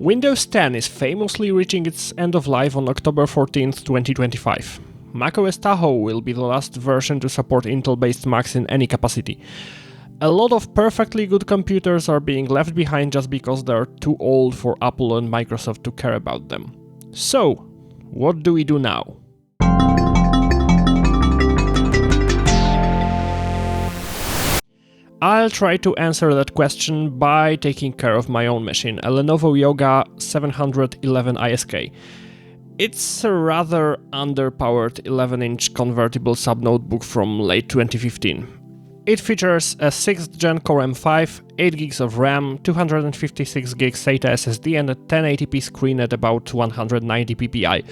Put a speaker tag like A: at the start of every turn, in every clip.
A: Windows 10 is famously reaching its end of life on October 14th, 2025. macOS Tahoe will be the last version to support Intel-based Macs in any capacity. A lot of perfectly good computers are being left behind just because they're too old for Apple and Microsoft to care about them. So, what do we do now? I'll try to answer that question by taking care of my own machine, a Lenovo Yoga 711 ISK. It's a rather underpowered 11-inch convertible sub-notebook from late 2015. It features a 6th gen Core M5, 8 gigs of RAM, 256 gigs SATA SSD and a 1080p screen at about 190 ppi.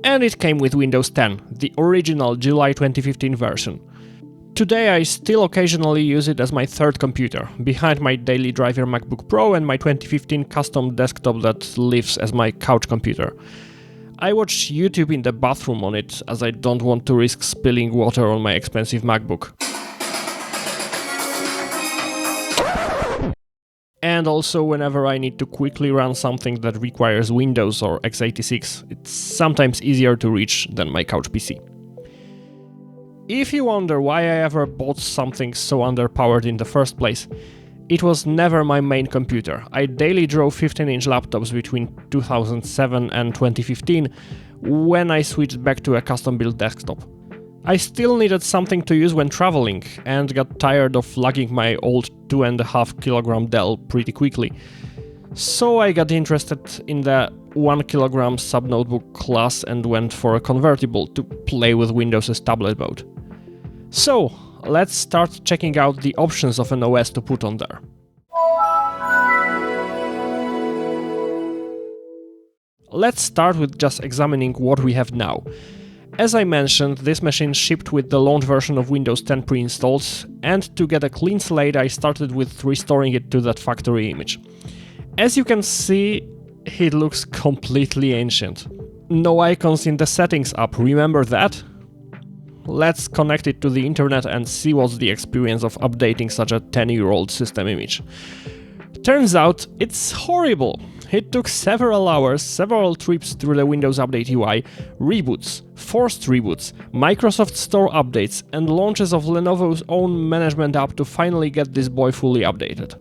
A: And it came with Windows 10, the original July 2015 version. Today I still occasionally use it as my third computer, behind my daily driver MacBook Pro and my 2015 custom desktop that lives as my couch computer. I watch YouTube in the bathroom on it, as I don't want to risk spilling water on my expensive MacBook. And also whenever I need to quickly run something that requires Windows or x86, it's sometimes easier to reach than my couch PC. If you wonder why I ever bought something so underpowered in the first place, it was never my main computer. I daily drove 15-inch laptops between 2007 and 2015 when I switched back to a custom-built desktop. I still needed something to use when traveling and got tired of lugging my old 2.5 kg Dell pretty quickly. So I got interested in the 1 kg sub-notebook class and went for a convertible to play with Windows as tablet mode. So, let's start checking out the options of an OS to put on there. Let's start with just examining what we have now. As I mentioned, this machine shipped with the launch version of Windows 10 pre-installed, and to get a clean slate I started with restoring it to that factory image. As you can see, it looks completely ancient. No icons in the settings app, remember that? Let's connect it to the internet and see what's the experience of updating such a 10-year-old system image. Turns out, it's horrible. It took several hours, several trips through the Windows Update UI, reboots, forced reboots, Microsoft Store updates, and launches of Lenovo's own management app to finally get this boy fully updated.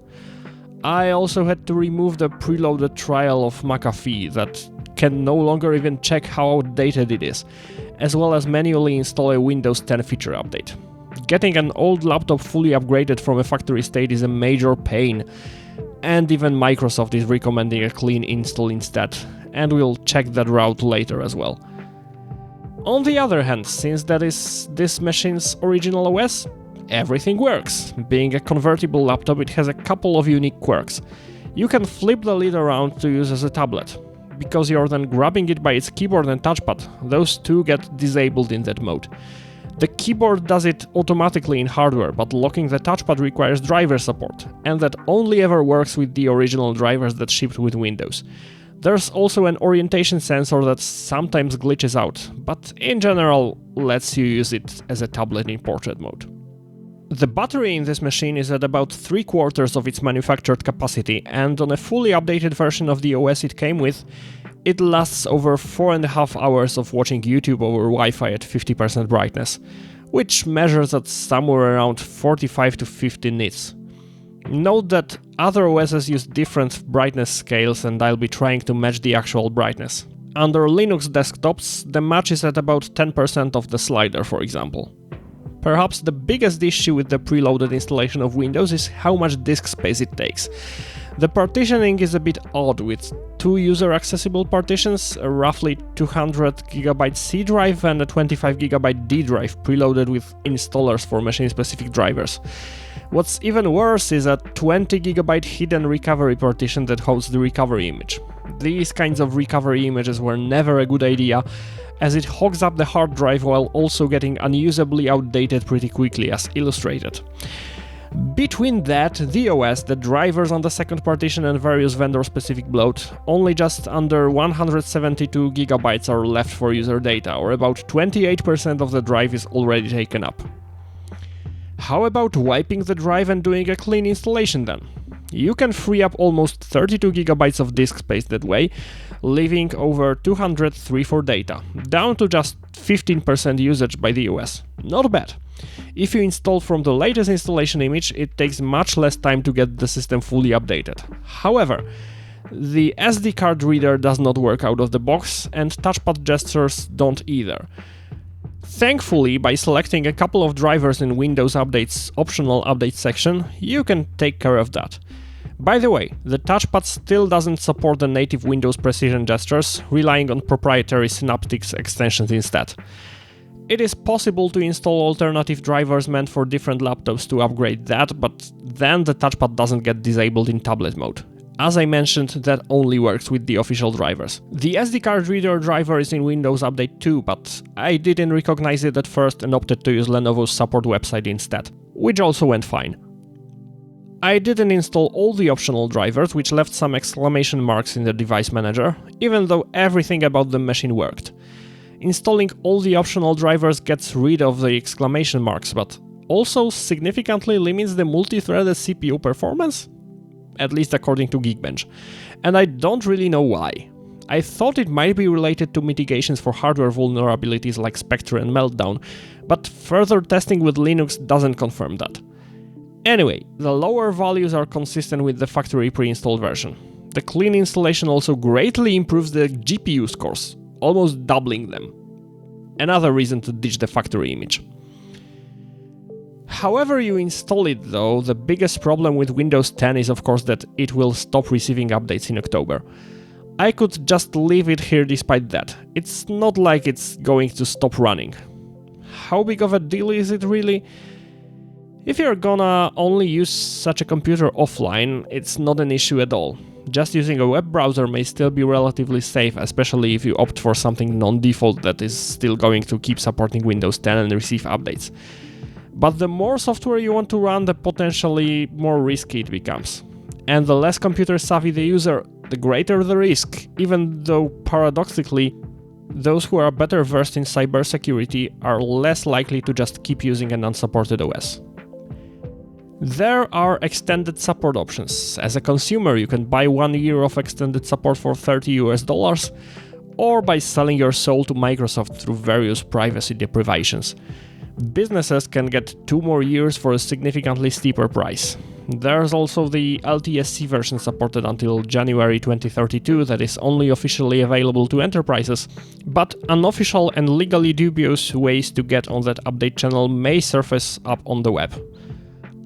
A: I also had to remove the preloaded trial of McAfee that can no longer even check how outdated it is, as well as manually install a Windows 10 feature update. Getting an old laptop fully upgraded from a factory state is a major pain, and even Microsoft is recommending a clean install instead, and we'll check that route later as well. On the other hand, since that is this machine's original OS, everything works. Being a convertible laptop, it has a couple of unique quirks. You can flip the lid around to use as a tablet. Because you're then grabbing it by its keyboard and touchpad, those two get disabled in that mode. The keyboard does it automatically in hardware, but locking the touchpad requires driver support, and that only ever works with the original drivers that shipped with Windows. There's also an orientation sensor that sometimes glitches out, but in general lets you use it as a tablet in portrait mode. The battery in this machine is at about 3/4 of its manufactured capacity, and on a fully updated version of the OS it came with, it lasts over 4.5 hours of watching YouTube over Wi-Fi at 50% brightness, which measures at somewhere around 45 to 50 nits. Note that other OSs use different brightness scales, and I'll be trying to match the actual brightness. Under Linux desktops, the match is at about 10% of the slider, for example. Perhaps the biggest issue with the preloaded installation of Windows is how much disk space it takes. The partitioning is a bit odd, with 2 user-accessible partitions, a roughly 200GB C drive and a 25GB D drive preloaded with installers for machine-specific drivers. What's even worse is a 20GB hidden recovery partition that holds the recovery image. These kinds of recovery images were never a good idea, as it hogs up the hard drive while also getting unusably outdated pretty quickly, as illustrated. Between that, the OS, the drivers on the second partition and various vendor-specific bloat, only just under 172GB are left for user data, or about 28% of the drive is already taken up. How about wiping the drive and doing a clean installation then? You can free up almost 32 gigabytes of disk space that way, leaving over 203 for data, down to just 15% usage by the US. Not bad. If you install from the latest installation image, it takes much less time to get the system fully updated. However, the SD card reader does not work out of the box, and touchpad gestures don't either. Thankfully, by selecting a couple of drivers in Windows Update's optional update section, you can take care of that. By the way, the touchpad still doesn't support the native Windows precision gestures, relying on proprietary Synaptics extensions instead. It is possible to install alternative drivers meant for different laptops to upgrade that, but then the touchpad doesn't get disabled in tablet mode. As I mentioned, that only works with the official drivers. The SD card reader driver is in Windows Update 2, but I didn't recognize it at first and opted to use Lenovo's support website instead, which also went fine. I didn't install all the optional drivers, which left some exclamation marks in the device manager, even though everything about the machine worked. Installing all the optional drivers gets rid of the exclamation marks, but also significantly limits the multi-threaded CPU performance? At least according to Geekbench. And I don't really know why. I thought it might be related to mitigations for hardware vulnerabilities like Spectre and Meltdown, but further testing with Linux doesn't confirm that. Anyway, the lower values are consistent with the factory pre-installed version. The clean installation also greatly improves the GPU scores, almost doubling them. Another reason to ditch the factory image. However you install it though, the biggest problem with Windows 10 is of course that it will stop receiving updates in October. I could just leave it here despite that. It's not like it's going to stop running. How big of a deal is it really? If you're gonna only use such a computer offline, it's not an issue at all. Just using a web browser may still be relatively safe, especially if you opt for something non-default that is still going to keep supporting Windows 10 and receive updates. But the more software you want to run, the potentially more risky it becomes. And the less computer savvy the user, the greater the risk, even though paradoxically, those who are better versed in cybersecurity are less likely to just keep using an unsupported OS. There are extended support options. As a consumer, you can buy 1 year of extended support for $30 or by selling your soul to Microsoft through various privacy deprivations. Businesses can get 2 more years for a significantly steeper price. There's also the LTSC version supported until January 2032 that is only officially available to enterprises, but unofficial and legally dubious ways to get on that update channel may surface up on the web.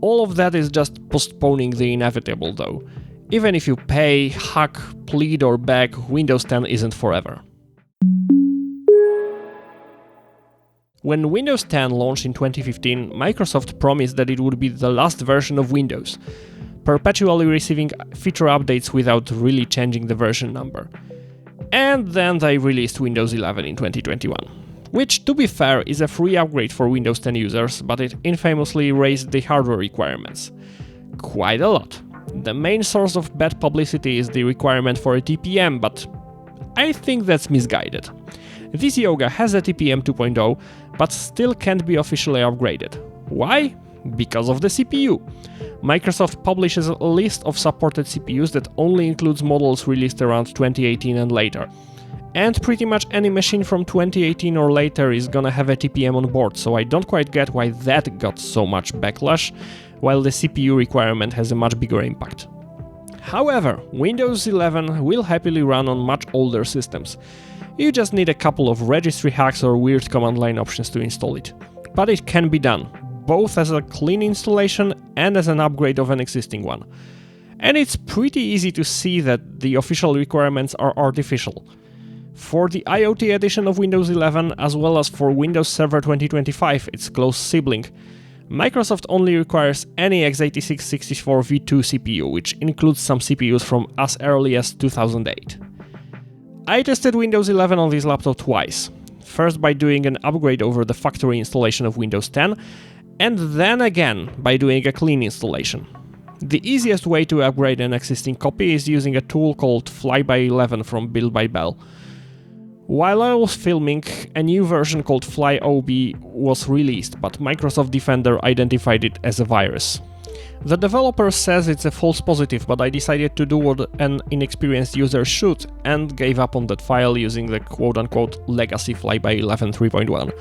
A: All of that is just postponing the inevitable though. Even if you pay, hack, plead or beg, Windows 10 isn't forever. When Windows 10 launched in 2015, Microsoft promised that it would be the last version of Windows, perpetually receiving feature updates without really changing the version number. And then they released Windows 11 in 2021, which, to be fair, is a free upgrade for Windows 10 users, but it infamously raised the hardware requirements. Quite a lot. The main source of bad publicity is the requirement for a TPM, but I think that's misguided. This Yoga has a TPM 2.0, but still can't be officially upgraded. Why? Because of the CPU. Microsoft publishes a list of supported CPUs that only includes models released around 2018 and later. And pretty much any machine from 2018 or later is gonna have a TPM on board, so I don't quite get why that got so much backlash, while the CPU requirement has a much bigger impact. However, Windows 11 will happily run on much older systems. You just need a couple of registry hacks or weird command line options to install it. But it can be done, both as a clean installation and as an upgrade of an existing one. And it's pretty easy to see that the official requirements are artificial. For the IoT edition of Windows 11, as well as for Windows Server 2025, its close sibling, Microsoft only requires any x86 64 v2 CPU, which includes some CPUs from as early as 2008. I tested Windows 11 on this laptop twice. First by doing an upgrade over the factory installation of Windows 10, and then again by doing a clean installation. The easiest way to upgrade an existing copy is using a tool called FlyBy11 from Build by Bell. While I was filming, a new version called FlyOB was released, but Microsoft Defender identified it as a virus. The developer says it's a false positive, but I decided to do what an inexperienced user should and gave up on that file using the quote-unquote legacy Flyby 11 3.1.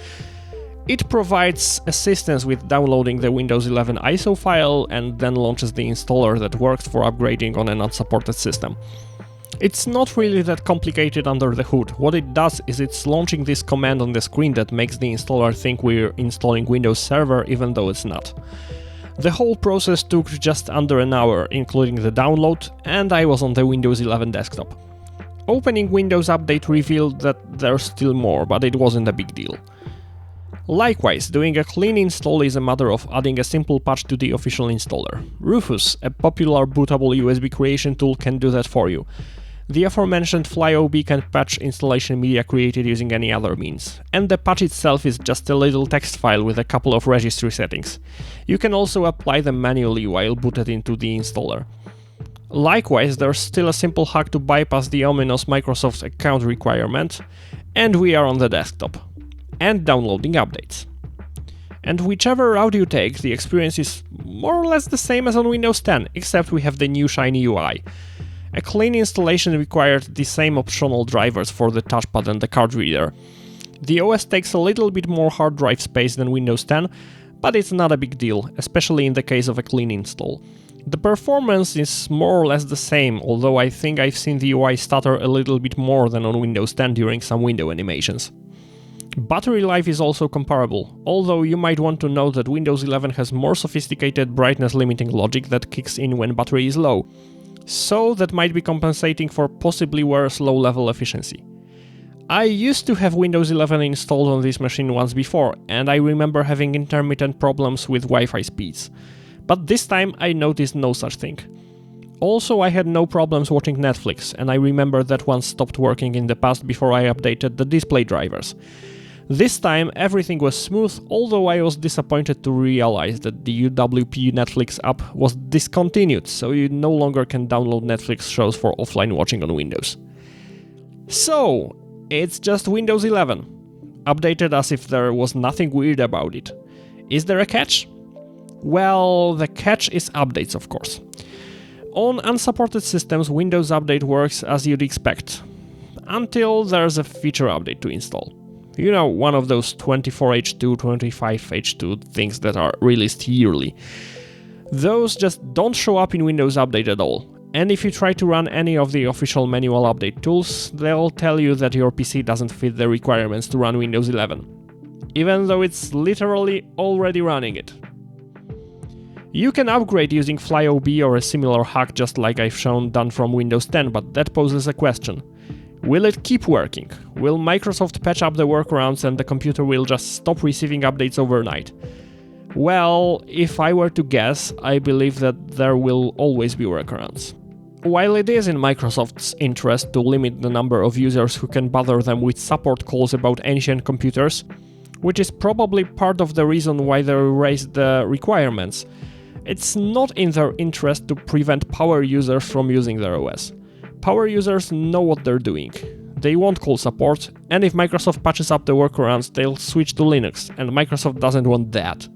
A: It provides assistance with downloading the Windows 11 ISO file and then launches the installer that works for upgrading on an unsupported system. It's not really that complicated under the hood. What it does is it's launching this command on the screen that makes the installer think we're installing Windows Server even though it's not. The whole process took just under an hour, including the download, and I was on the Windows 11 desktop. Opening Windows Update revealed that there's still more, but it wasn't a big deal. Likewise, doing a clean install is a matter of adding a simple patch to the official installer. Rufus, a popular bootable USB creation tool, can do that for you. The aforementioned FlyOB can patch installation media created using any other means, and the patch itself is just a little text file with a couple of registry settings. You can also apply them manually while booted into the installer. Likewise, there's still a simple hack to bypass the ominous Microsoft account requirement, and we are on the desktop, and downloading updates. And whichever route you take, the experience is more or less the same as on Windows 10, except we have the new shiny UI. A clean installation required the same optional drivers for the touchpad and the card reader. The OS takes a little bit more hard drive space than Windows 10, but it's not a big deal, especially in the case of a clean install. The performance is more or less the same, although I think I've seen the UI stutter a little bit more than on Windows 10 during some window animations. Battery life is also comparable, although you might want to know that Windows 11 has more sophisticated brightness limiting logic that kicks in when battery is low. So that might be compensating for possibly worse low-level efficiency. I used to have Windows 11 installed on this machine once before, and I remember having intermittent problems with Wi-Fi speeds. But this time I noticed no such thing. Also, I had no problems watching Netflix, and I remember that one stopped working in the past before I updated the display drivers. This time everything was smooth, although I was disappointed to realize that the UWP Netflix app was discontinued, so you no longer can download Netflix shows for offline watching on Windows. So, it's just Windows 11, updated as if there was nothing weird about it. Is there a catch? Well, the catch is updates, of course. On unsupported systems, Windows Update works as you'd expect, until there's a feature update to install. You know, one of those 24H2, 25H2 things that are released yearly. Those just don't show up in Windows Update at all. And if you try to run any of the official manual update tools, they'll tell you that your PC doesn't fit the requirements to run Windows 11, even though it's literally already running it. You can upgrade using FlyOB or a similar hack just like I've shown done from Windows 10, but that poses a question. Will it keep working? Will Microsoft patch up the workarounds and the computer will just stop receiving updates overnight? Well, if I were to guess, I believe that there will always be workarounds. While it is in Microsoft's interest to limit the number of users who can bother them with support calls about ancient computers, which is probably part of the reason why they raised the requirements, it's not in their interest to prevent power users from using their OS. Power users know what they're doing. They won't call support, and if Microsoft patches up the workarounds, they'll switch to Linux, and Microsoft doesn't want that.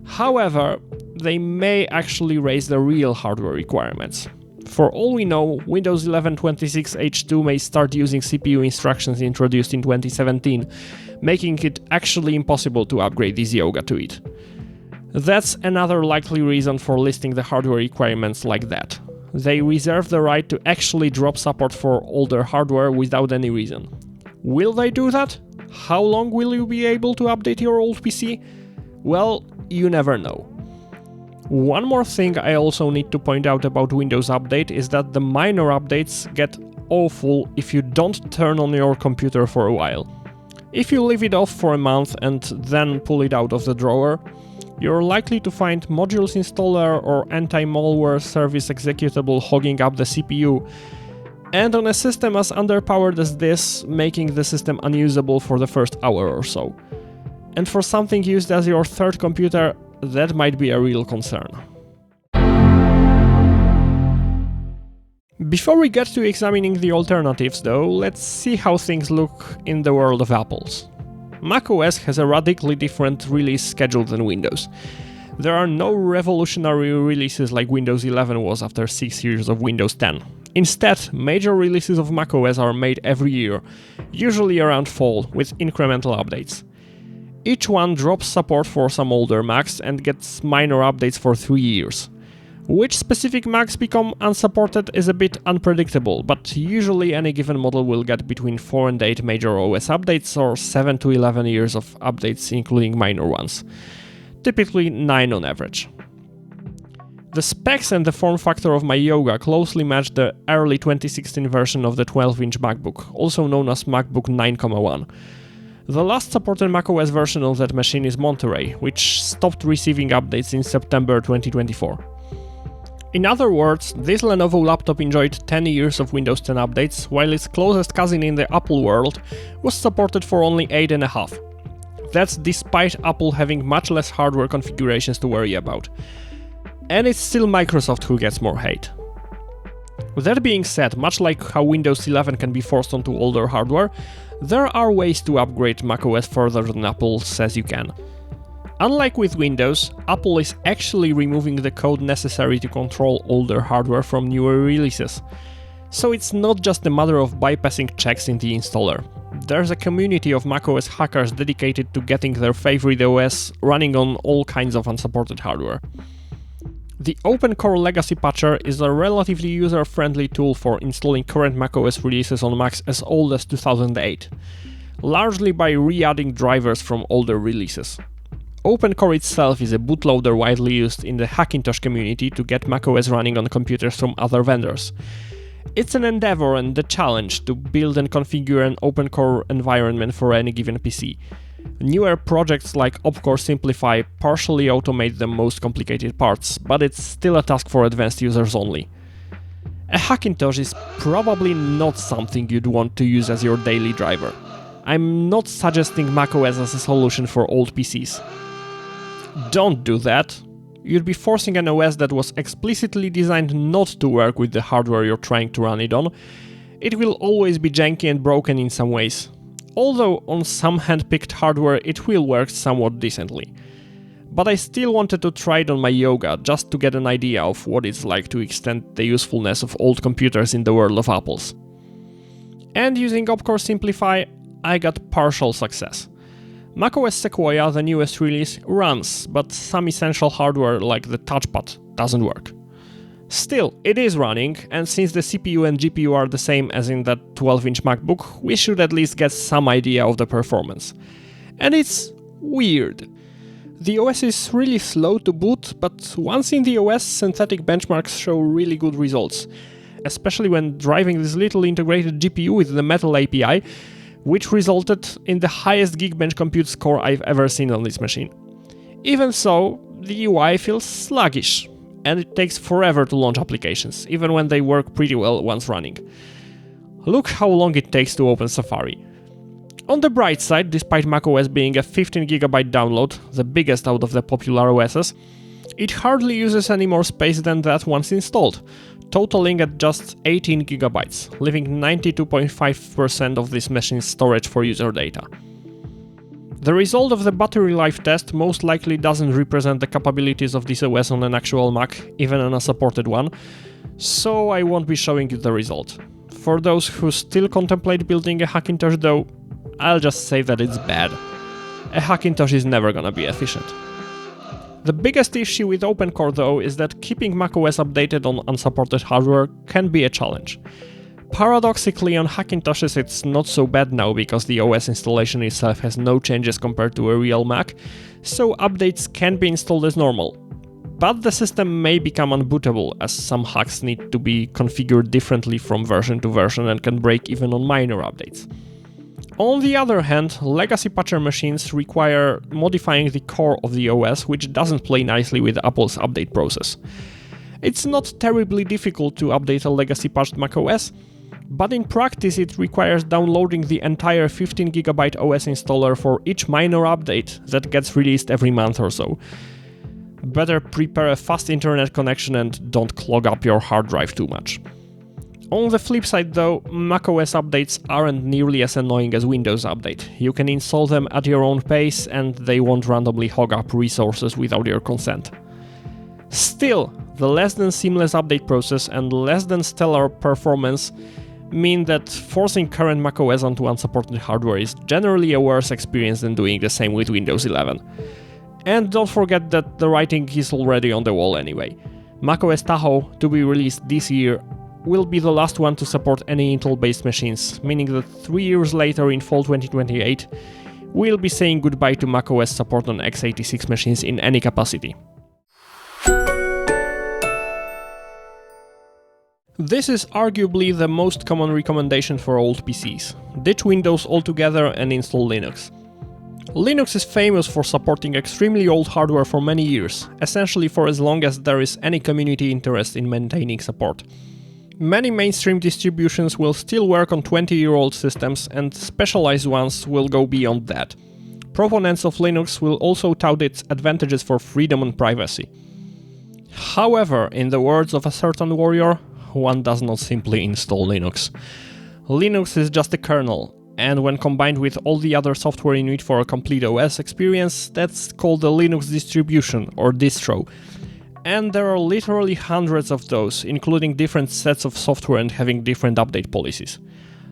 A: However, they may actually raise the real hardware requirements. For all we know, Windows 11 26H2 may start using CPU instructions introduced in 2017, making it actually impossible to upgrade this Yoga to it. That's another likely reason for listing the hardware requirements like that. They reserve the right to actually drop support for older hardware without any reason. Will they do that? How long will you be able to update your old PC? Well, you never know. One more thing I also need to point out about Windows Update is that the minor updates get awful if you don't turn on your computer for a while. If you leave it off for a month and then pull it out of the drawer, you're likely to find modules installer or anti-malware service executable hogging up the CPU, and on a system as underpowered as this, making the system unusable for the first hour or so. And for something used as your third computer, that might be a real concern. Before we get to examining the alternatives though, let's see how things look in the world of Apples. macOS has a radically different release schedule than Windows. There are no revolutionary releases like Windows 11 was after 6 years of Windows 10. Instead, major releases of macOS are made every year, usually around fall, with incremental updates. Each one drops support for some older Macs and gets minor updates for 3 years. Which specific Macs become unsupported is a bit unpredictable, but usually any given model will get between 4 and 8 major OS updates or 7 to 11 years of updates including minor ones. Typically 9 on average. The specs and the form factor of my Yoga closely match the early 2016 version of the 12-inch MacBook, also known as MacBook 9,1. The last supported macOS version of that machine is Monterey, which stopped receiving updates in September 2024. In other words, this Lenovo laptop enjoyed 10 years of Windows 10 updates, while its closest cousin in the Apple world was supported for only 8.5. That's despite Apple having much less hardware configurations to worry about. And it's still Microsoft who gets more hate. That being said, much like how Windows 11 can be forced onto older hardware, there are ways to upgrade macOS further than Apple says you can. Unlike with Windows, Apple is actually removing the code necessary to control older hardware from newer releases. So it's not just a matter of bypassing checks in the installer. There's a community of macOS hackers dedicated to getting their favorite OS running on all kinds of unsupported hardware. The OpenCore Legacy Patcher is a relatively user-friendly tool for installing current macOS releases on Macs as old as 2008, largely by re-adding drivers from older releases. OpenCore itself is a bootloader widely used in the Hackintosh community to get macOS running on computers from other vendors. It's an endeavor and a challenge to build and configure an OpenCore environment for any given PC. Newer projects like Opcore Simplify partially automate the most complicated parts, but it's still a task for advanced users only. A Hackintosh is probably not something you'd want to use as your daily driver. I'm not suggesting macOS as a solution for old PCs. Don't do that. You'd be forcing an OS that was explicitly designed not to work with the hardware you're trying to run it on. It will always be janky and broken in some ways. Although on some hand-picked hardware it will work somewhat decently. But I still wanted to try it on my Yoga just to get an idea of what it's like to extend the usefulness of old computers in the world of Apples. And using Opcore Simplify, I got partial success. macOS Sequoia, the newest release, runs, but some essential hardware like the touchpad doesn't work. Still, it is running, and since the CPU and GPU are the same as in that 12-inch MacBook, we should at least get some idea of the performance. And it's weird. The OS is really slow to boot, but once in the OS, synthetic benchmarks show really good results, especially when driving this little integrated GPU with the Metal API, which resulted in the highest Geekbench compute score I've ever seen on this machine. Even so, the UI feels sluggish, and it takes forever to launch applications, even when they work pretty well once running. Look how long it takes to open Safari. On the bright side, despite macOS being a 15GB download, the biggest out of the popular OSs, it hardly uses any more space than that once installed, totaling at just 18GB, leaving 92.5% of this machine's storage for user data. The result of the battery life test most likely doesn't represent the capabilities of this OS on an actual Mac, even on a supported one, so I won't be showing you the result. For those who still contemplate building a Hackintosh though, I'll just say that it's bad. A Hackintosh is never gonna be efficient. The biggest issue with OpenCore though is that keeping macOS updated on unsupported hardware can be a challenge. Paradoxically, on Hackintoshes it's not so bad now because the OS installation itself has no changes compared to a real Mac, so updates can be installed as normal. But the system may become unbootable as some hacks need to be configured differently from version to version and can break even on minor updates. On the other hand, legacy patcher machines require modifying the core of the OS, which doesn't play nicely with Apple's update process. It's not terribly difficult to update a legacy patched macOS, but in practice it requires downloading the entire 15GB OS installer for each minor update that gets released every month or so. Better prepare a fast internet connection and don't clog up your hard drive too much. On the flip side though, macOS updates aren't nearly as annoying as Windows Update. You can install them at your own pace and they won't randomly hog up resources without your consent. Still, the less than seamless update process and less than stellar performance mean that forcing current macOS onto unsupported hardware is generally a worse experience than doing the same with Windows 11. And don't forget that the writing is already on the wall anyway. macOS Tahoe, to be released this year, will be the last one to support any Intel-based machines, meaning that 3 years later in fall 2028, we'll be saying goodbye to macOS support on x86 machines in any capacity. This is arguably the most common recommendation for old PCs. Ditch Windows altogether and install Linux. Linux is famous for supporting extremely old hardware for many years, essentially for as long as there is any community interest in maintaining support. Many mainstream distributions will still work on 20-year-old systems, and specialized ones will go beyond that. Proponents of Linux will also tout its advantages for freedom and privacy. However, in the words of a certain warrior, one does not simply install Linux. Linux is just a kernel, and when combined with all the other software you need for a complete OS experience, that's called a Linux distribution or distro. And there are literally hundreds of those, including different sets of software and having different update policies.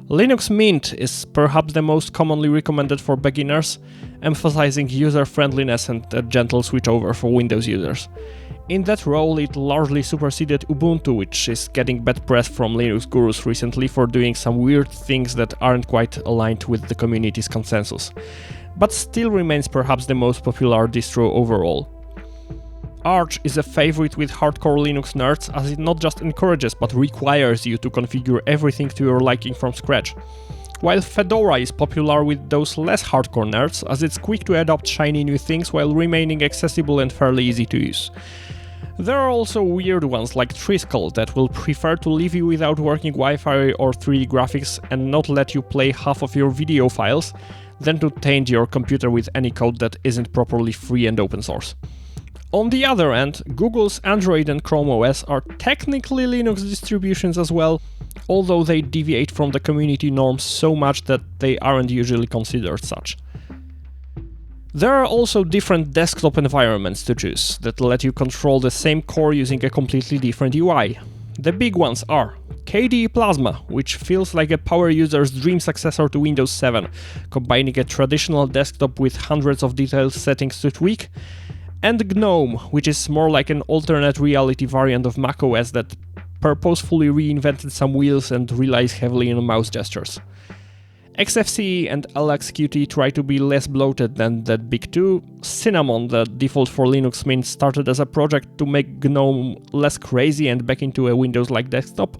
A: Linux Mint is perhaps the most commonly recommended for beginners, emphasizing user-friendliness and a gentle switchover for Windows users. In that role, it largely superseded Ubuntu, which is getting bad press from Linux gurus recently for doing some weird things that aren't quite aligned with the community's consensus, but still remains perhaps the most popular distro overall. Arch is a favorite with hardcore Linux nerds, as it not just encourages but requires you to configure everything to your liking from scratch. While Fedora is popular with those less hardcore nerds, as it's quick to adopt shiny new things while remaining accessible and fairly easy to use. There are also weird ones like Triskel that will prefer to leave you without working Wi-Fi or 3D graphics and not let you play half of your video files, than to taint your computer with any code that isn't properly free and open source. On the other end, Google's Android and ChromeOS are technically Linux distributions as well, although they deviate from the community norms so much that they aren't usually considered such. There are also different desktop environments to choose that let you control the same core using a completely different UI. The big ones are KDE Plasma, which feels like a power user's dream successor to Windows 7, combining a traditional desktop with hundreds of detailed settings to tweak, and GNOME, which is more like an alternate reality variant of macOS that purposefully reinvented some wheels and relies heavily on mouse gestures. XFCE and LXQT try to be less bloated than that big two. Cinnamon, the default for Linux Mint, started as a project to make GNOME less crazy and back into a Windows-like desktop.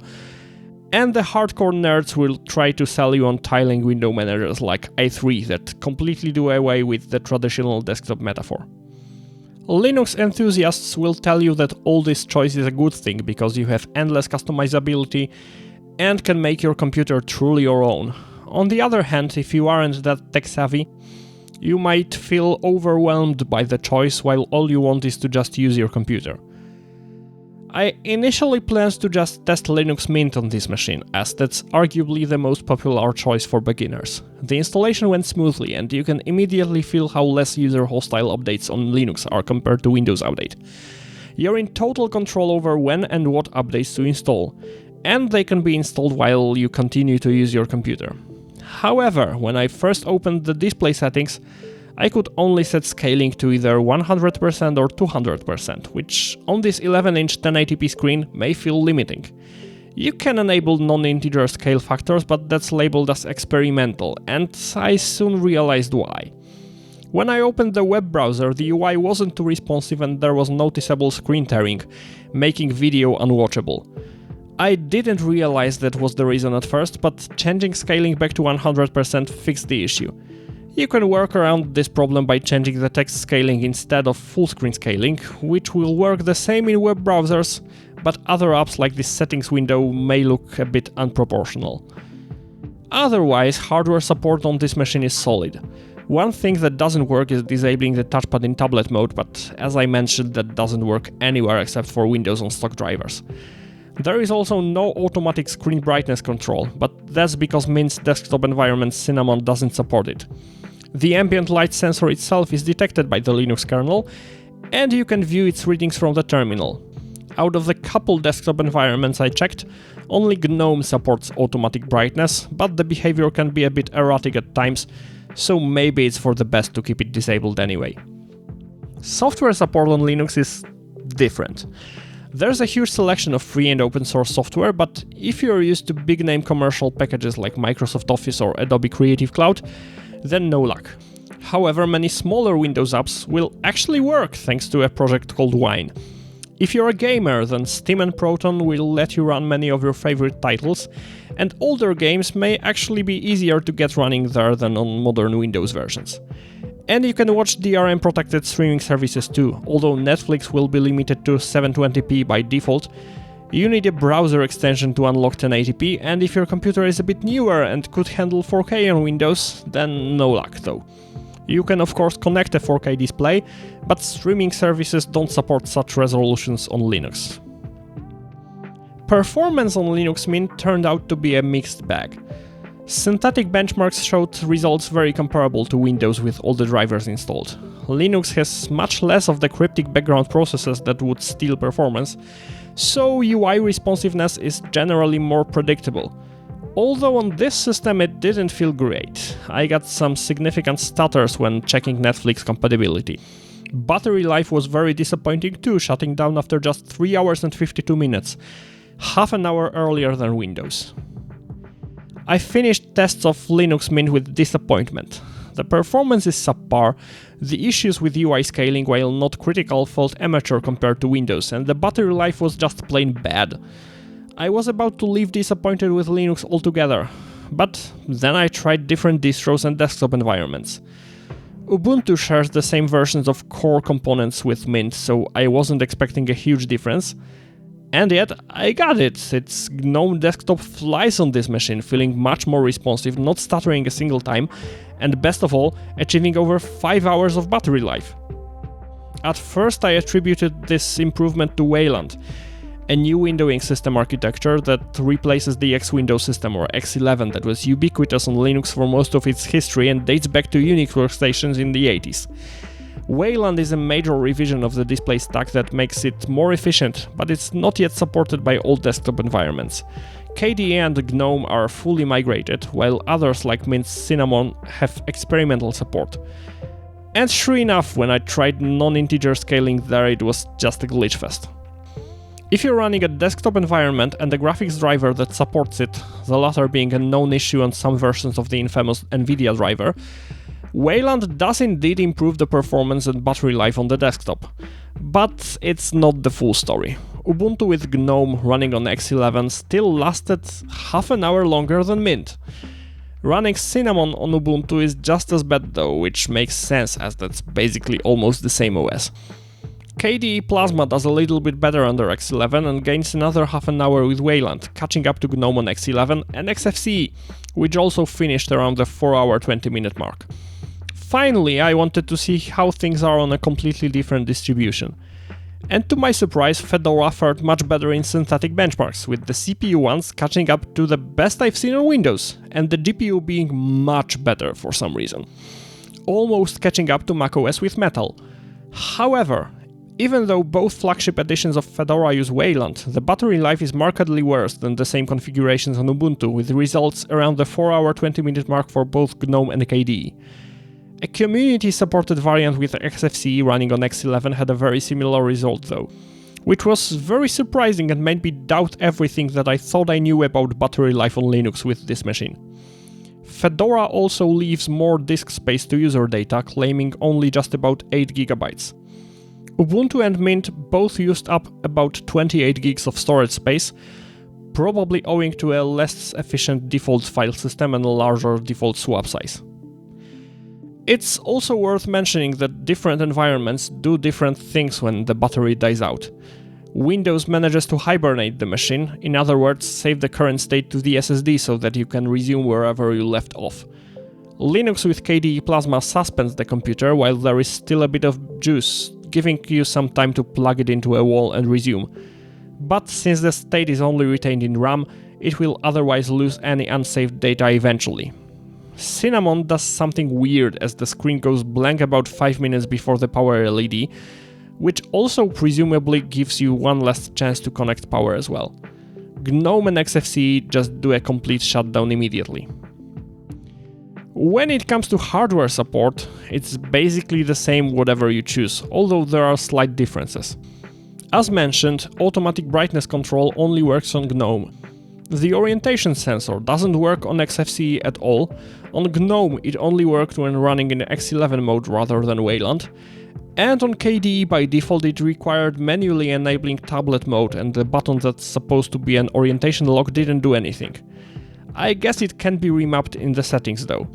A: And the hardcore nerds will try to sell you on tiling window managers like i3 that completely do away with the traditional desktop metaphor. Linux enthusiasts will tell you that all this choice is a good thing because you have endless customizability and can make your computer truly your own. On the other hand, if you aren't that tech-savvy, you might feel overwhelmed by the choice while all you want is to just use your computer. I initially planned to just test Linux Mint on this machine, as that's arguably the most popular choice for beginners. The installation went smoothly, and you can immediately feel how less user-hostile updates on Linux are compared to Windows Update. You're in total control over when and what updates to install, and they can be installed while you continue to use your computer. However, when I first opened the display settings, I could only set scaling to either 100% or 200%, which on this 11-inch 1080p screen may feel limiting. You can enable non-integer scale factors, but that's labeled as experimental, and I soon realized why. When I opened the web browser, the UI wasn't too responsive and there was noticeable screen tearing, making video unwatchable. I didn't realize that was the reason at first, but changing scaling back to 100% fixed the issue. You can work around this problem by changing the text scaling instead of full screen scaling, which will work the same in web browsers, but other apps like this settings window may look a bit unproportional. Otherwise, hardware support on this machine is solid. One thing that doesn't work is disabling the touchpad in tablet mode, but as I mentioned, that doesn't work anywhere except for Windows on stock drivers. There is also no automatic screen brightness control, but that's because Mint's desktop environment Cinnamon doesn't support it. The ambient light sensor itself is detected by the Linux kernel, and you can view its readings from the terminal. Out of the couple desktop environments I checked, only GNOME supports automatic brightness, but the behavior can be a bit erratic at times, so maybe it's for the best to keep it disabled anyway. Software support on Linux is different. There's a huge selection of free and open source software, but if you're used to big name commercial packages like Microsoft Office or Adobe Creative Cloud, then no luck. However, many smaller Windows apps will actually work thanks to a project called Wine. If you're a gamer, then Steam and Proton will let you run many of your favorite titles, and older games may actually be easier to get running there than on modern Windows versions. And you can watch DRM-protected streaming services too, although Netflix will be limited to 720p by default. You need a browser extension to unlock 1080p, and if your computer is a bit newer and could handle 4K on Windows, then no luck though. You can of course connect a 4K display, but streaming services don't support such resolutions on Linux. Performance on Linux Mint turned out to be a mixed bag. Synthetic benchmarks showed results very comparable to Windows with all the drivers installed. Linux has much less of the cryptic background processes that would steal performance, so UI responsiveness is generally more predictable. Although on this system it didn't feel great. I got some significant stutters when checking Netflix compatibility. Battery life was very disappointing too, shutting down after just 3 hours and 52 minutes, half an hour earlier than Windows. I finished tests of Linux Mint with disappointment. The performance is subpar, the issues with UI scaling, while not critical, felt amateur compared to Windows, and the battery life was just plain bad. I was about to leave disappointed with Linux altogether, but then I tried different distros and desktop environments. Ubuntu shares the same versions of core components with Mint, so I wasn't expecting a huge difference. And yet, I got it! Its GNOME desktop flies on this machine, feeling much more responsive, not stuttering a single time, and best of all, achieving over 5 hours of battery life. At first I attributed this improvement to Wayland, a new windowing system architecture that replaces the X Window system or X11 that was ubiquitous on Linux for most of its history and dates back to Unix workstations in the 80s. Wayland is a major revision of the display stack that makes it more efficient, but it's not yet supported by all desktop environments. KDE and GNOME are fully migrated, while others like Mint's Cinnamon have experimental support. And sure enough, when I tried non-integer scaling there, it was just a glitch fest. If you're running a desktop environment and a graphics driver that supports it, the latter being a known issue on some versions of the infamous NVIDIA driver, Wayland does indeed improve the performance and battery life on the desktop. But it's not the full story. Ubuntu with GNOME running on X11 still lasted half an hour longer than Mint. Running Cinnamon on Ubuntu is just as bad though, which makes sense as that's basically almost the same OS. KDE Plasma does a little bit better under X11 and gains another half an hour with Wayland, catching up to GNOME on X11 and XFCE, which also finished around the 4 hour 20 minute mark. Finally, I wanted to see how things are on a completely different distribution. And to my surprise, Fedora fared much better in synthetic benchmarks, with the CPU ones catching up to the best I've seen on Windows, and the GPU being much better for some reason. Almost catching up to macOS with Metal. However, even though both flagship editions of Fedora use Wayland, the battery life is markedly worse than the same configurations on Ubuntu, with results around the 4 hour 20 minute mark for both GNOME and KDE. A community-supported variant with XFCE running on X11 had a very similar result though, which was very surprising and made me doubt everything that I thought I knew about battery life on Linux with this machine. Fedora also leaves more disk space to user data, claiming only just about 8 GB. Ubuntu and Mint both used up about 28 gigs of storage space, probably owing to a less efficient default file system and a larger default swap size. It's also worth mentioning that different environments do different things when the battery dies out. Windows manages to hibernate the machine, in other words, save the current state to the SSD so that you can resume wherever you left off. Linux with KDE Plasma suspends the computer while there is still a bit of juice, giving you some time to plug it into a wall and resume. but since the state is only retained in RAM, it will otherwise lose any unsaved data eventually. Cinnamon does something weird as the screen goes blank about 5 minutes before the power LED, which also presumably gives you one last chance to connect power as well. GNOME and XFCE just do a complete shutdown immediately. When it comes to hardware support, it's basically the same whatever you choose, although there are slight differences. As mentioned, automatic brightness control only works on GNOME. The orientation sensor doesn't work on XFCE at all. On GNOME it only worked when running in X11 mode rather than Wayland. And on KDE by default it required manually enabling tablet mode, and the button that's supposed to be an orientation lock didn't do anything. I guess it can be remapped in the settings though.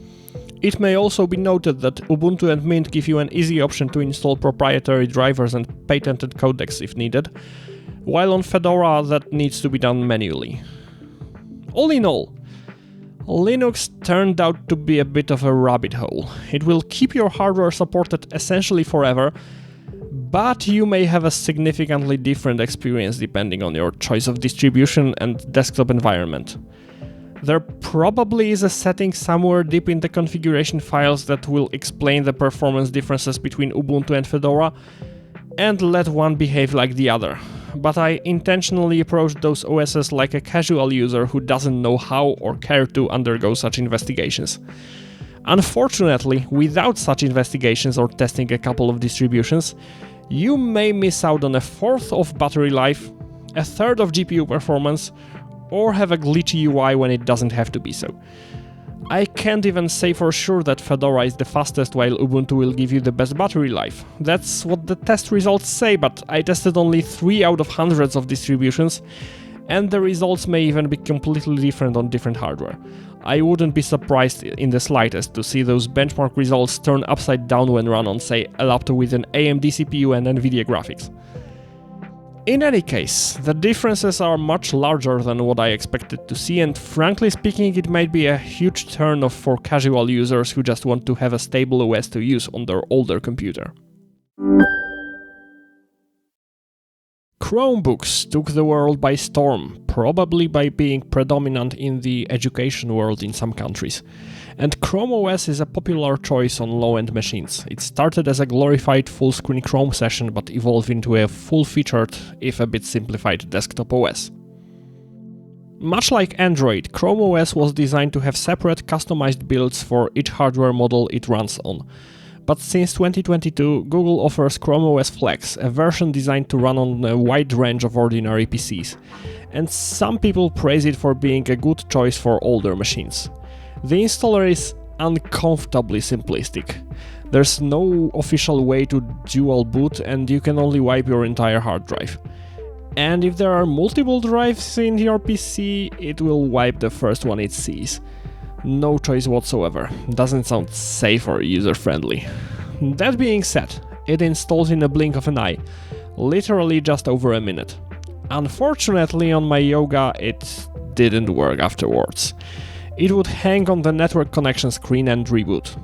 A: It may also be noted that Ubuntu and Mint give you an easy option to install proprietary drivers and patented codecs if needed, while on Fedora that needs to be done manually. All in all, Linux turned out to be a bit of a rabbit hole. It will keep your hardware supported essentially forever, but you may have a significantly different experience depending on your choice of distribution and desktop environment. There probably is a setting somewhere deep in the configuration files that will explain the performance differences between Ubuntu and Fedora, and let one behave like the other. But I intentionally approached those OSs like a casual user who doesn't know how or care to undergo such investigations. Unfortunately, without such investigations or testing a couple of distributions, you may miss out on a fourth of battery life, a third of GPU performance, or have a glitchy UI when it doesn't have to be so. I can't even say for sure that Fedora is the fastest while Ubuntu will give you the best battery life. That's what the test results say, but I tested only 3 out of hundreds of distributions, and the results may even be completely different on different hardware. I wouldn't be surprised in the slightest to see those benchmark results turn upside down when run on, say, a laptop with an AMD CPU and NVIDIA graphics. In any case, the differences are much larger than what I expected to see, and frankly speaking it might be a huge turn-off for casual users who just want to have a stable OS to use on their older computer. Chromebooks took the world by storm, probably by being predominant in the education world in some countries. And ChromeOS is a popular choice on low-end machines. It started as a glorified full-screen Chrome session but evolved into a full-featured, if a bit simplified, desktop OS. Much like Android, ChromeOS was designed to have separate customized builds for each hardware model it runs on. But since 2022, Google offers ChromeOS Flex, a version designed to run on a wide range of ordinary PCs. And some people praise it for being a good choice for older machines. The installer is uncomfortably simplistic. There's no official way to dual boot, and you can only wipe your entire hard drive. And if there are multiple drives in your PC, it will wipe the first one it sees. No choice whatsoever. Doesn't sound safe or user-friendly. That being said, it installs in a blink of an eye, literally just over a minute. Unfortunately, on my Yoga, it didn't work afterwards. It would hang on the network connection screen and reboot.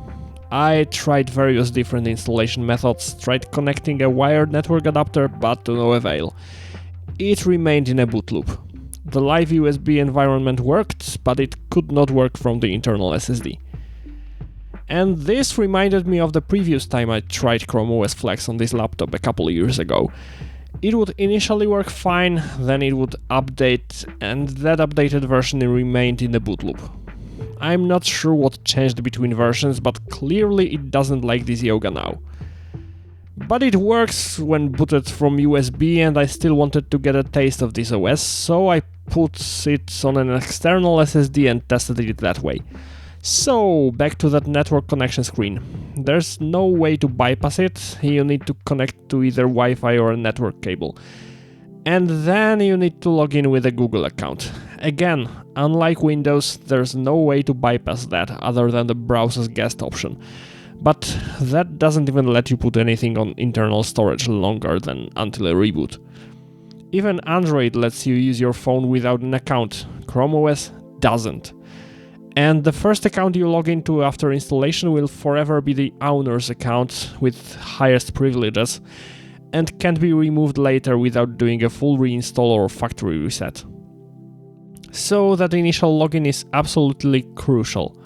A: I tried various different installation methods, tried connecting a wired network adapter, but to no avail. It remained in a boot loop. The live USB environment worked, but it could not work from the internal SSD. And this reminded me of the previous time I tried ChromeOS Flex on this laptop a couple of years ago. It would initially work fine, then it would update, and that updated version remained in the boot loop. I'm not sure what changed between versions, but clearly it doesn't like this Yoga now. But it works when booted from USB, and I still wanted to get a taste of this OS, so I put it on an external SSD and tested it that way. So, back to that network connection screen. There's no way to bypass it, you need to connect to either Wi-Fi or a network cable. And then you need to log in with a Google account. Again, unlike Windows, there's no way to bypass that other than the browser's guest option. But that doesn't even let you put anything on internal storage longer than until a reboot. Even Android lets you use your phone without an account. ChromeOS doesn't. And the first account you log into after installation will forever be the owner's account with highest privileges. and can't be removed later without doing a full reinstall or factory reset. So that initial login is absolutely crucial.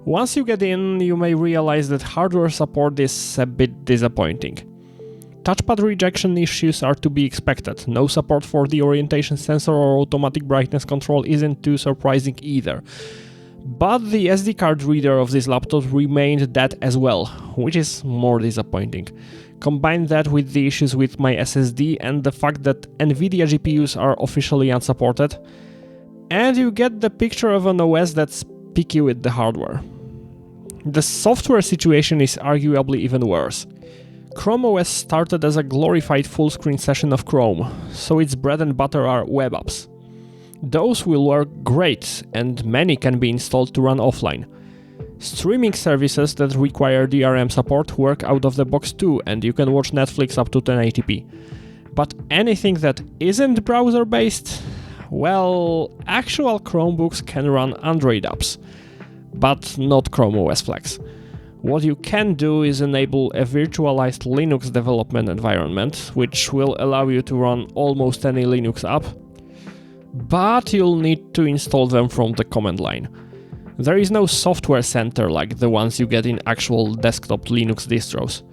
A: Once you get in, you may realize that hardware support is a bit disappointing. Touchpad rejection issues are to be expected. No support for the orientation sensor or automatic brightness control isn't too surprising either. But the SD card reader of this laptop remained dead as well, which is more disappointing. Combine that with the issues with my SSD and the fact that NVIDIA GPUs are officially unsupported, and you get the picture of an OS that's picky with the hardware. The software situation is arguably even worse. ChromeOS started as a glorified full-screen session of Chrome, so its bread and butter are web apps. Those will work great, and many can be installed to run offline. Streaming services that require DRM support work out of the box too, and you can watch Netflix up to 1080p. But anything that isn't browser-based? Well, actual Chromebooks can run Android apps, but not ChromeOS Flex. What you can do is enable a virtualized Linux development environment, which will allow you to run almost any Linux app, but you'll need to install them from the command line. There is no software center like the ones you get in actual desktop Linux distros,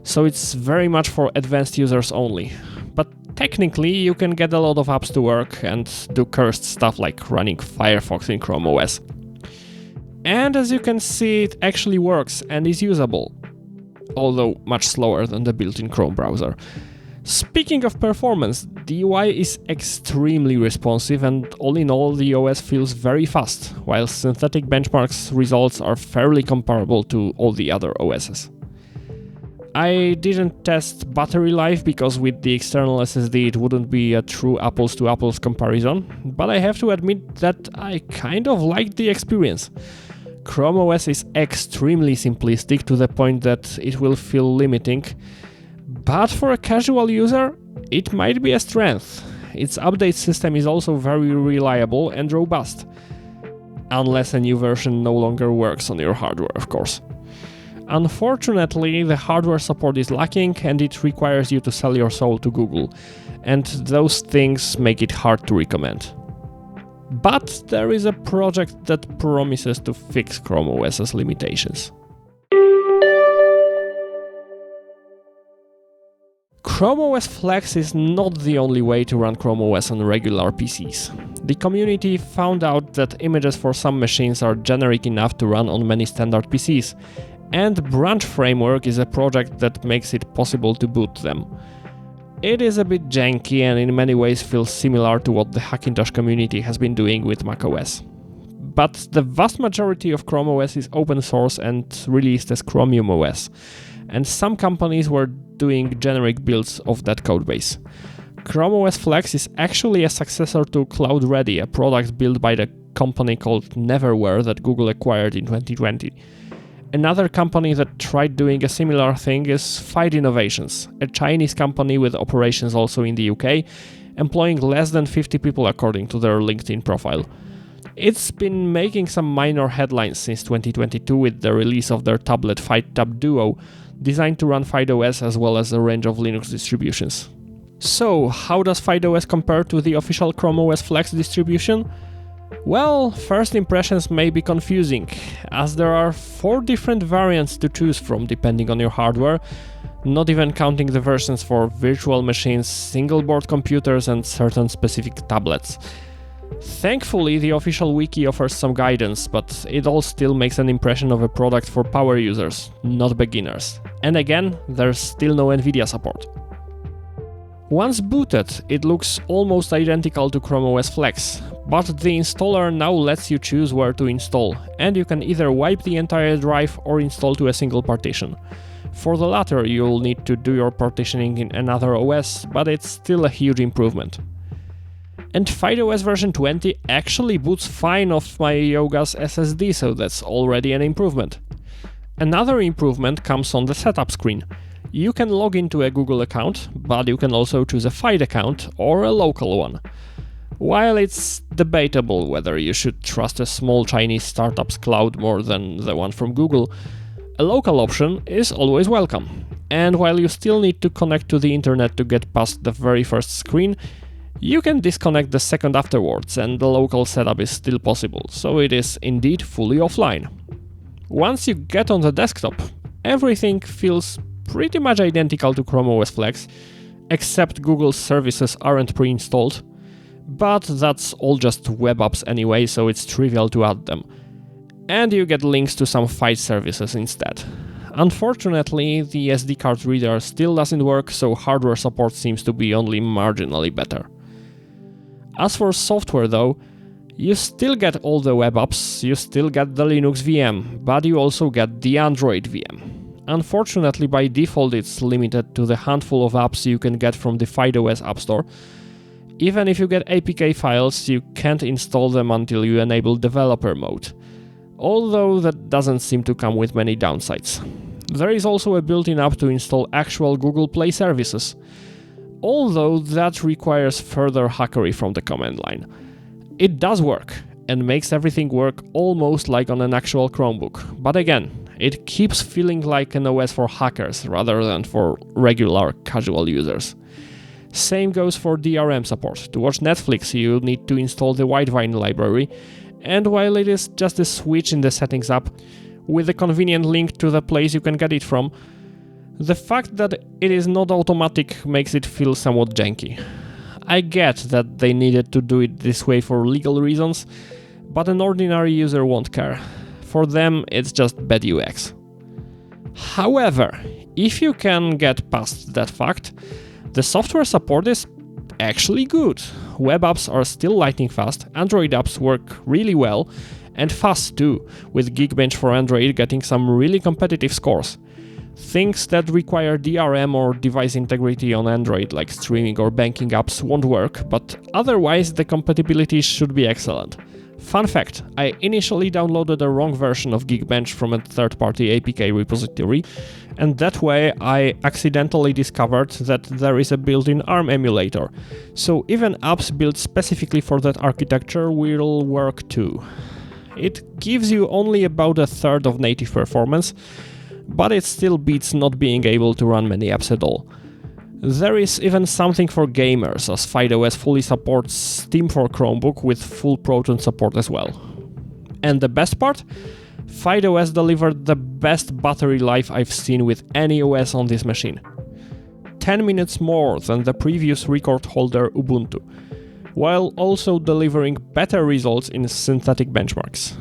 A: so it's very much for advanced users only. But technically, you can get a lot of apps to work and do cursed stuff like running Firefox in Chrome OS. And as you can see, it actually works and is usable, although much slower than the built-in Chrome browser. Speaking of performance, the UI is extremely responsive, and all in all the OS feels very fast, while synthetic benchmarks results are fairly comparable to all the other OSs. I didn't test battery life because with the external SSD it wouldn't be a true apples to apples comparison, but I have to admit that I kind of liked the experience. ChromeOS is extremely simplistic to the point that it will feel limiting, but for a casual user, it might be a strength. Its update system is also very reliable and robust, unless a new version no longer works on your hardware, of course. Unfortunately, the hardware support is lacking and it requires you to sell your soul to Google, and those things make it hard to recommend. But there is a project that promises to fix ChromeOS's limitations. ChromeOS Flex is not the only way to run ChromeOS on regular PCs. The community found out that images for some machines are generic enough to run on many standard PCs, and Branch Framework is a project that makes it possible to boot them. It is a bit janky and in many ways feels similar to what the Hackintosh community has been doing with macOS. But the vast majority of ChromeOS is open source and released as Chromium OS, and some companies were doing generic builds of that codebase. ChromeOS Flex is actually a successor to Cloud Ready, a product built by the company called Neverware that Google acquired in 2020. Another company that tried doing a similar thing is FydeOS, a Chinese company with operations also in the UK, employing less than 50 people according to their LinkedIn profile. It's been making some minor headlines since 2022 with the release of their tablet FydeTab Duo, designed to run FydeOS as well as a range of Linux distributions. So, how does FydeOS compare to the official ChromeOS Flex distribution? Well, first impressions may be confusing, as there are 4 different variants to choose from depending on your hardware, not even counting the versions for virtual machines, single-board computers and certain specific tablets. Thankfully, the official wiki offers some guidance, but it all still makes an impression of a product for power users, not beginners. And again, there's still no NVIDIA support. Once booted, it looks almost identical to ChromeOS Flex, but the installer now lets you choose where to install, and you can either wipe the entire drive or install to a single partition. For the latter, you'll need to do your partitioning in another OS, but it's still a huge improvement. And FydeOS version 20 actually boots fine off my Yoga's SSD, so that's already an improvement. Another improvement comes on the setup screen. You can log into a Google account, but you can also choose a Fyde account or a local one. While it's debatable whether you should trust a small Chinese startup's cloud more than the one from Google, a local option is always welcome. and while you still need to connect to the internet to get past the very first screen, you can disconnect the second afterwards and the local setup is still possible, so it is indeed fully offline. Once you get on the desktop, everything feels pretty much identical to ChromeOS Flex, except Google's services aren't pre-installed, but that's all just web apps anyway, so it's trivial to add them. And you get links to some Fyde services instead. Unfortunately, the SD card reader still doesn't work, so hardware support seems to be only marginally better. As for software though, you still get all the web apps, you still get the Linux VM, but you also get the Android VM. Unfortunately, by default it's limited to the handful of apps you can get from the FydeOS App Store. Even if you get APK files, you can't install them until you enable developer mode, although that doesn't seem to come with many downsides. There is also a built-in app to install actual Google Play services, although that requires further hackery from the command line. It does work, and makes everything work almost like on an actual Chromebook, but again, it keeps feeling like an OS for hackers rather than for regular casual users. Same goes for DRM support. To watch Netflix, you need to install the Widevine library, and while it is just a switch in the settings app, with a convenient link to the place you can get it from, the fact that it is not automatic makes it feel somewhat janky. I get that they needed to do it this way for legal reasons, but an ordinary user won't care. For them, it's just bad UX. However, if you can get past that fact, the software support is actually good. Web apps are still lightning fast, Android apps work really well, and fast too, with Geekbench for Android getting some really competitive scores. Things that require DRM or device integrity on Android, like streaming or banking apps, won't work, but otherwise the compatibility should be excellent. Fun fact, I initially downloaded the wrong version of Geekbench from a third-party APK repository, and that way I accidentally discovered that there is a built-in ARM emulator, so even apps built specifically for that architecture will work too. It gives you only about a third of native performance, but it still beats not being able to run many apps at all. There is even something for gamers, as FydeOS fully supports Steam for Chromebook with full Proton support as well. And the best part? FydeOS delivered the best battery life I've seen with any OS on this machine. 10 minutes more than the previous record holder Ubuntu, while also delivering better results in synthetic benchmarks.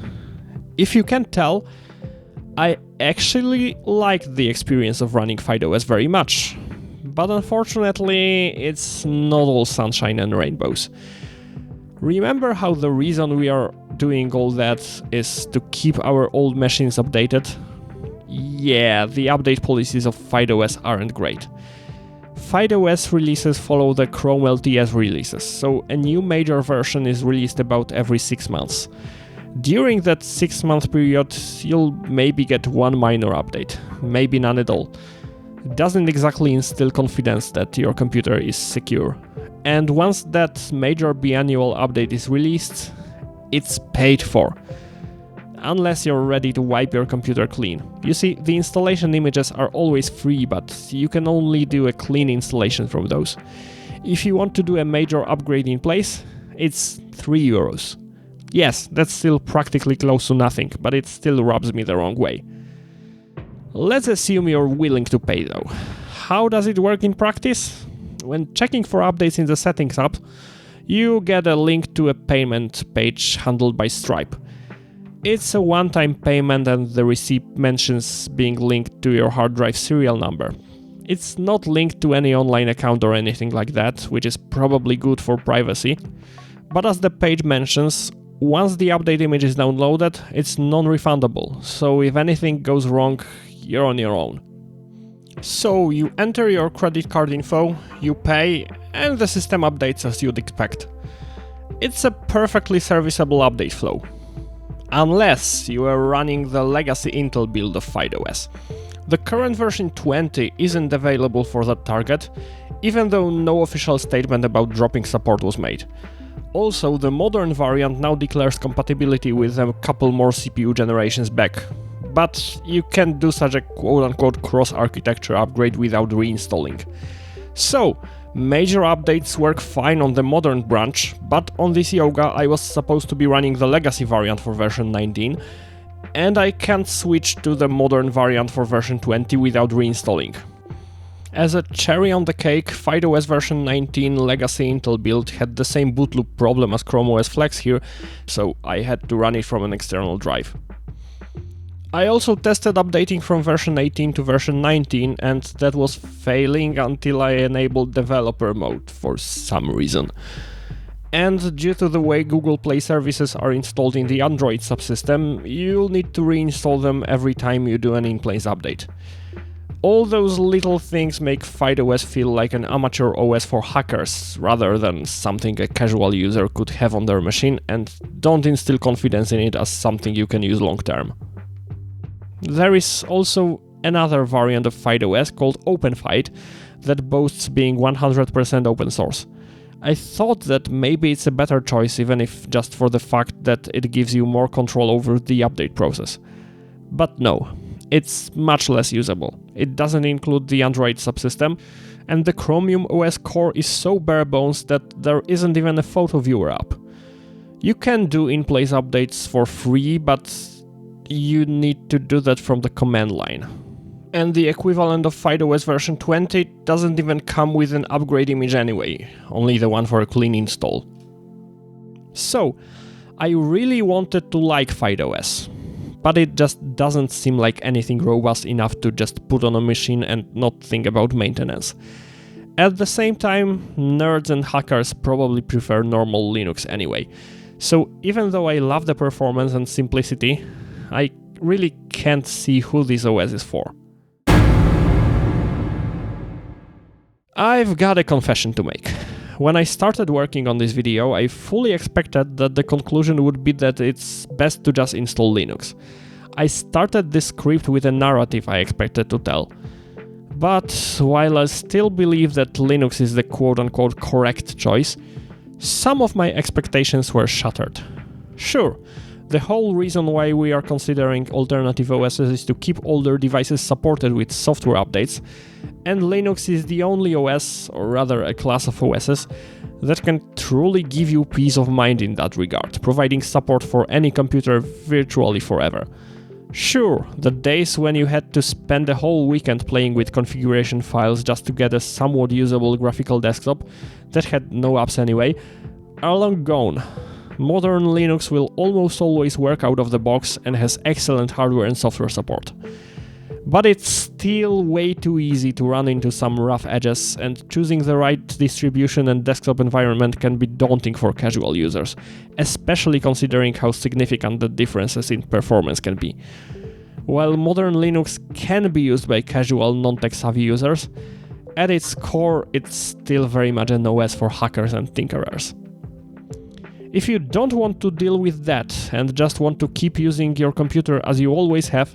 A: If you can't tell, I actually liked the experience of running FydeOS very much, but unfortunately it's not all sunshine and rainbows. Remember how the reason we are doing all that is to keep our old machines updated? Yeah, the update policies of FydeOS aren't great. FydeOS releases follow the Chrome LTS releases, so a new major version is released about every 6 months. During that 6-month period, you'll maybe get one minor update, maybe none at all. It doesn't exactly instill confidence that your computer is secure. And once that major biannual update is released, it's paid for. Unless you're ready to wipe your computer clean. You see, the installation images are always free, but you can only do a clean installation from those. If you want to do a major upgrade in place, it's €3. Yes, that's still practically close to nothing, but it still rubs me the wrong way. Let's assume you're willing to pay though. How does it work in practice? When checking for updates in the settings app, you get a link to a payment page handled by Stripe. It's a one-time payment and the receipt mentions being linked to your hard drive serial number. It's not linked to any online account or anything like that, which is probably good for privacy. But as the page mentions, once the update image is downloaded, it's non-refundable, so if anything goes wrong, you're on your own. So you enter your credit card info, you pay, and the system updates as you'd expect. It's a perfectly serviceable update flow. Unless you are running the legacy Intel build of FydeOS. The current version 20 isn't available for that target, even though no official statement about dropping support was made. Also, the modern variant now declares compatibility with a couple more CPU generations back, but you can't do such a quote-unquote cross-architecture upgrade without reinstalling. So, major updates work fine on the modern branch, but on this Yoga I was supposed to be running the legacy variant for version 19, and I can't switch to the modern variant for version 20 without reinstalling. As a cherry on the cake, FydeOS version 19 legacy Intel build had the same boot loop problem as ChromeOS Flex here, so I had to run it from an external drive. I also tested updating from version 18 to version 19, and that was failing until I enabled developer mode for some reason. And due to the way Google Play services are installed in the Android subsystem, you'll need to reinstall them every time you do an in-place update. All those little things make FydeOS feel like an amateur OS for hackers, rather than something a casual user could have on their machine, and don't instill confidence in it as something you can use long term. There is also another variant of FydeOS called OpenFyde that boasts being 100% open source. I thought that maybe it's a better choice, even if just for the fact that it gives you more control over the update process. But no, it's much less usable. It doesn't include the Android subsystem, and the Chromium OS core is so bare bones that there isn't even a photo viewer app. You can do in-place updates for free, but you need to do that from the command line. And the equivalent of FydeOS version 20 doesn't even come with an upgrade image anyway, only the one for a clean install. So, I really wanted to like FydeOS, but it just doesn't seem like anything robust enough to just put on a machine and not think about maintenance. At the same time, nerds and hackers probably prefer normal Linux anyway. So even though I love the performance and simplicity, I really can't see who this OS is for. I've got a confession to make. When I started working on this video, I fully expected that the conclusion would be that it's best to just install Linux. I started this script with a narrative I expected to tell. But while I still believe that Linux is the quote-unquote correct choice, some of my expectations were shattered. Sure, the whole reason why we are considering alternative OSs is to keep older devices supported with software updates, and Linux is the only OS, or rather a class of OSs, that can truly give you peace of mind in that regard, providing support for any computer virtually forever. Sure, the days when you had to spend a whole weekend playing with configuration files just to get a somewhat usable graphical desktop that had no apps anyway, are long gone. Modern Linux will almost always work out of the box and has excellent hardware and software support. But it's still way too easy to run into some rough edges, and choosing the right distribution and desktop environment can be daunting for casual users, especially considering how significant the differences in performance can be. While modern Linux can be used by casual, non-tech-savvy users, at its core it's still very much an OS for hackers and tinkerers. If you don't want to deal with that and just want to keep using your computer as you always have,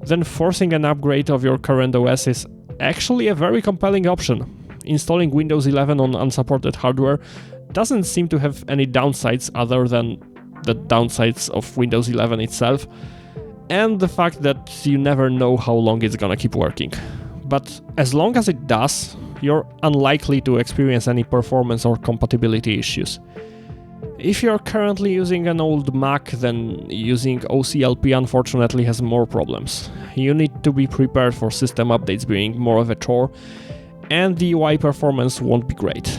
A: then forcing an upgrade of your current OS is actually a very compelling option. Installing Windows 11 on unsupported hardware doesn't seem to have any downsides other than the downsides of Windows 11 itself, and the fact that you never know how long it's gonna keep working. But as long as it does, you're unlikely to experience any performance or compatibility issues. If you're currently using an old Mac, then using OCLP unfortunately has more problems. You need to be prepared for system updates being more of a chore, and the UI performance won't be great.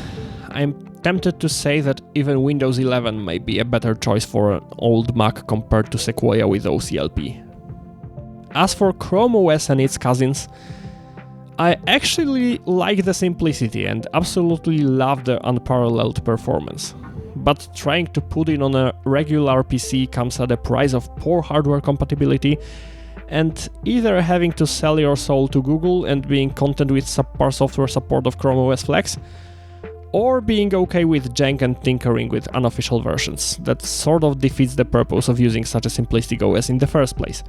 A: I'm tempted to say that even Windows 11 may be a better choice for an old Mac compared to Sequoia with OCLP. As for ChromeOS and its cousins, I actually like the simplicity and absolutely love the unparalleled performance. But trying to put it on a regular PC comes at a price of poor hardware compatibility and either having to sell your soul to Google and being content with subpar software support of ChromeOS Flex, or being okay with jank and tinkering with unofficial versions. That sort of defeats the purpose of using such a simplistic OS in the first place.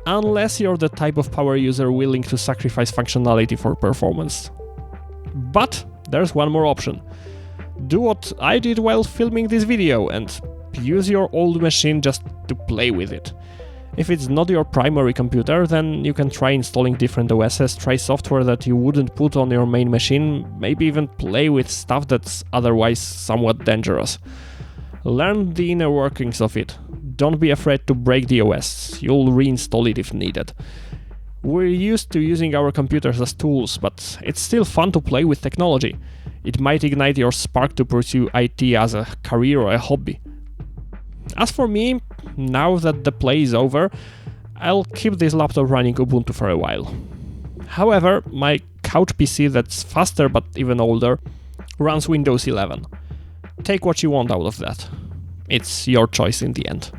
A: Unless you're the type of power user willing to sacrifice functionality for performance. But there's one more option. Do what I did while filming this video and use your old machine just to play with it. If it's not your primary computer, then you can try installing different OSs, try software that you wouldn't put on your main machine, maybe even play with stuff that's otherwise somewhat dangerous. Learn the inner workings of it. Don't be afraid to break the OS, you'll reinstall it if needed. We're used to using our computers as tools, but it's still fun to play with technology. It might ignite your spark to pursue IT as a career or a hobby. As for me, now that the play is over, I'll keep this laptop running Ubuntu for a while. However, my couch PC that's faster but even older runs Windows 11. Take what you want out of that. It's your choice in the end.